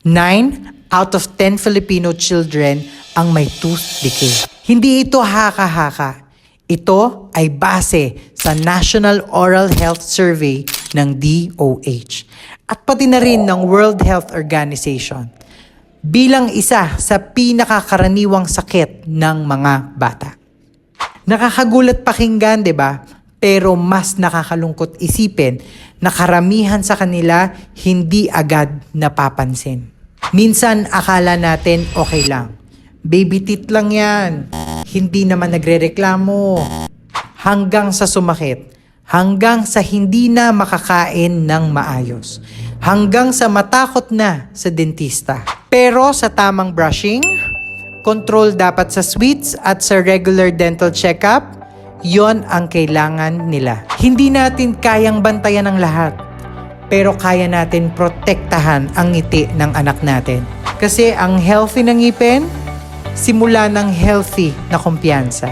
9 out of 10 Filipino children ang may tooth decay. Hindi ito haka-haka. Ito ay base sa National Oral Health Survey ng DOH at pati na rin ng World Health Organization bilang isa sa pinakakaraniwang sakit ng mga bata. Nakakagulat pakinggan, 'di ba? Pero mas nakakalungkot isipin na karamihan sa kanila hindi agad napapansin. Minsan akala natin okay lang. Baby teeth lang yan. Hindi naman nagrereklamo. Hanggang sa sumakit. Hanggang sa hindi na makakain ng maayos. Hanggang sa matakot na sa dentista. Pero sa tamang brushing, control dapat sa sweets at sa regular dental checkup, yon ang kailangan nila. Hindi natin kayang bantayan ang lahat. Pero kaya natin protektahan ang ngiti ng anak natin. Kasi ang healthy ng ngipin, simula ng healthy na kumpiyansa.